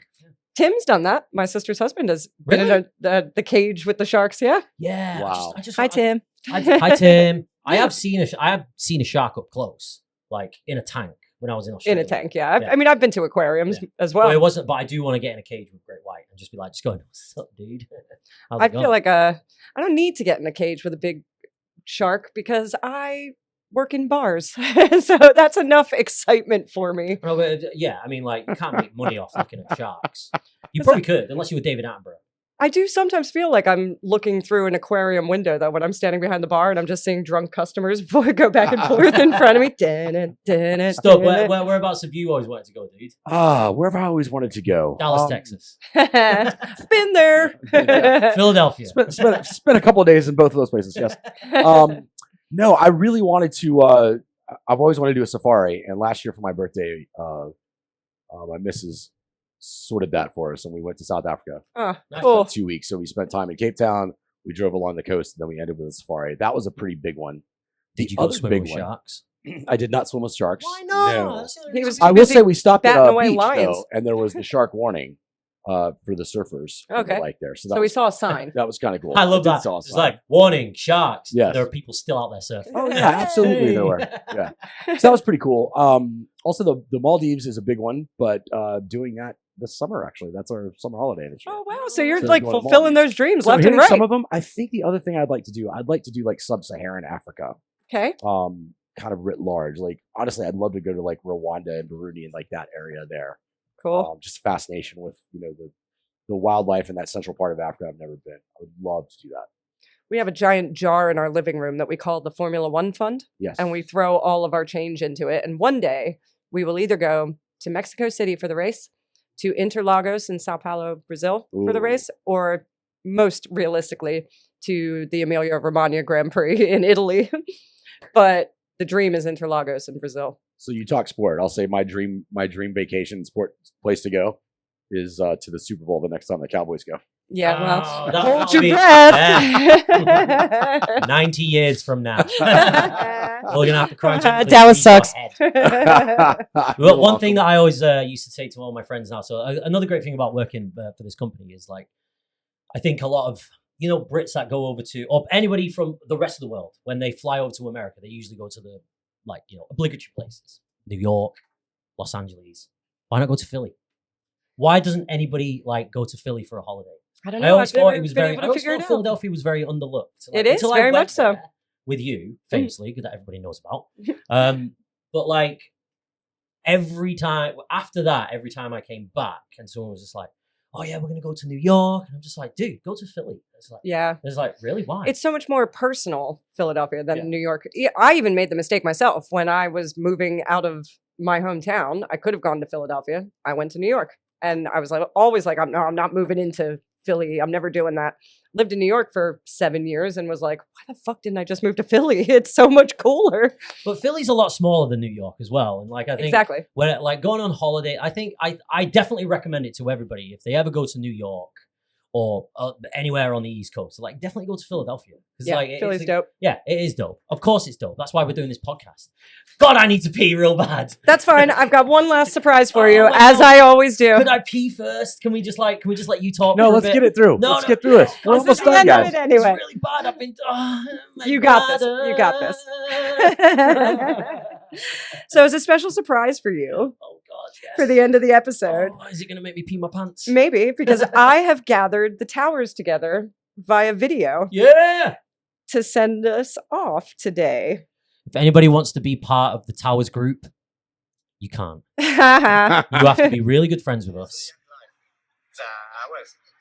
Tim's done that. My sister's husband has been in the cage with the sharks. Yeah. Yeah. Wow. Hi, Tim. Hi, Tim. I have seen a shark up close, like in a tank when I was in Australia. In a tank, yeah. I mean, I've been to aquariums as well. But it wasn't. But I do want to get in a cage with great white and just be like, just going, what's up, dude? I feel like I don't need to get in a cage with a big shark because I work in bars, so that's enough excitement for me. No, but yeah, I mean, like you can't make money off looking at sharks. You probably could, unless you were David Attenborough. I do sometimes feel like I'm looking through an aquarium window, though, when I'm standing behind the bar and I'm just seeing drunk customers go back and forth in front of me. Stop. Whereabouts have you always wanted to go, dude? Wherever I always wanted to go. Dallas, Texas. Been there. Philadelphia. Spent a couple of days in both of those places, yes. No, I really wanted to, I've always wanted to do a safari. And last year for my birthday, my missus sorted that for us and we went to South Africa Cool. for 2 weeks. So we spent time in Cape Town. We drove along the coast and then we ended with a safari. That was a pretty big one. Did you go swim with sharks? I did not swim with sharks. Why not? No. I will say we stopped at a beach lions. though, and there was the shark warning for the surfers. Okay. Like there. So we saw a sign. That was kind of cool. I love that. It's like, warning, sharks. Yes. There are people still out there surfing. Oh yeah, absolutely there were. Yeah. So that was pretty cool. Also the Maldives is a big one, but doing that this summer actually. That's our summer holiday this year. Oh wow. So you're like fulfilling those dreams left and right. Some of them. I think the other thing I'd like to do like sub-Saharan Africa. Okay. Kind of writ large. Like honestly, I'd love to go to like Rwanda and Burundi and like that area there. Cool. Just fascination with, the wildlife in that central part of Africa. I've never been. I would love to do that. We have a giant jar in our living room that we call the Formula One Fund. Yes. And we throw all of our change into it. And one day we will either go to Mexico City for the race, to Interlagos in Sao Paulo, Brazil for the race, or most realistically to the Emilia-Romagna Grand Prix in Italy. But the dream is Interlagos in Brazil. So you talk sport. I'll say my dream vacation sport place to go is to the Super Bowl the next time the Cowboys go. Yeah, well, that'll hold your be- breath. 90 years from now. We're going to have to cry. Dallas sucks. Well, one thing that I always used to say to all my friends now, so another great thing about working for this company is like, I think a lot of, Brits that go over to, or anybody from the rest of the world, when they fly over to America, they usually go to the, obligatory places. New York, Los Angeles. Why not go to Philly? Why doesn't anybody go to Philly for a holiday? I don't know. I always thought Philadelphia was very underlooked. It is very much so. With you, famously, that everybody knows about. But every time I came back and someone was just like, oh yeah, we're going to go to New York. And I'm just like, dude, go to Philly. It's like, yeah. It's like, really? Why? It's so much more personal, Philadelphia, than New York. I even made the mistake myself when I was moving out of my hometown. I could have gone to Philadelphia. I went to New York. And I was always like, I'm not moving into Philly. I'm never doing that. Lived in New York for 7 years and was like, why the fuck didn't I just move to Philly? It's so much cooler. But Philly's a lot smaller than New York as well. And I think exactly when going on holiday, I think I definitely recommend it to everybody if they ever go to New York or anywhere on the East Coast. So definitely go to Philadelphia. Yeah, Philly's dope. Yeah, it is dope. Of course it's dope. That's why we're doing this podcast. God, I need to pee real bad. That's fine. I've got one last surprise for you, as I always do. Could I pee first? Can we just let you talk? No, let's get it through. Let's get through it. We're almost done, guys. Anyway. It's really bad. I've been. You got this. You got this. So it's a special surprise for you. Oh God, yes. For the end of the episode. Oh, is it going to make me pee my pants? Maybe, because I have gathered the towers together via video Yeah. to send us off today. If anybody wants to be part of the Towers group, you can't. You have to be really good friends with us.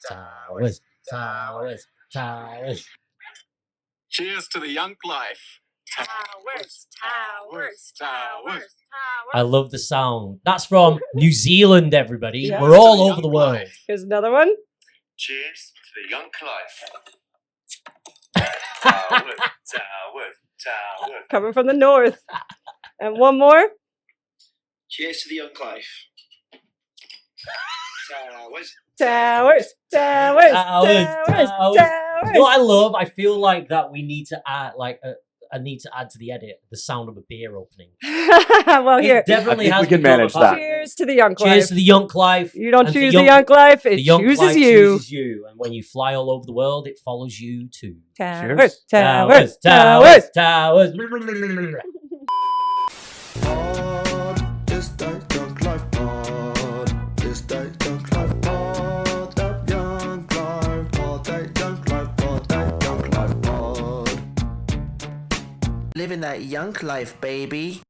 Towers, Towers, Towers. Cheers to the Yunk Life. Towers, towers, towers, towers. I love the sound. That's from New Zealand, everybody. Yeah. We're all over the world. Here's another one. Cheers to the Yunk Life. Towers, towers, towers. Coming from the north. And one more. Cheers to the Yunk Life. Towers. Towers, towers, towers, towers. You know what I love? I feel like that we need to add, like, I need to add to the edit the sound of a beer opening. Well, here. It definitely I think has we can become manage a part- that. Cheers to the Yunk Life. Cheers to the Yunk Life. You don't And choose the Yunk Life, it the Yunk chooses Life you. chooses you. And when you fly all over the world, it follows you too. Towers, Towers, towers, towers, towers. Pod, it's that Yunk Life pod. It's that Yunk Life pod. That Yunk Life pod. That Yunk Life pod. That Yunk Life pod. Living that Yunk Life, baby.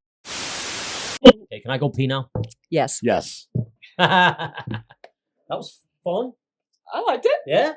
Okay, can I go pee now? Yes. Yes. That was fun. I liked it. Yeah.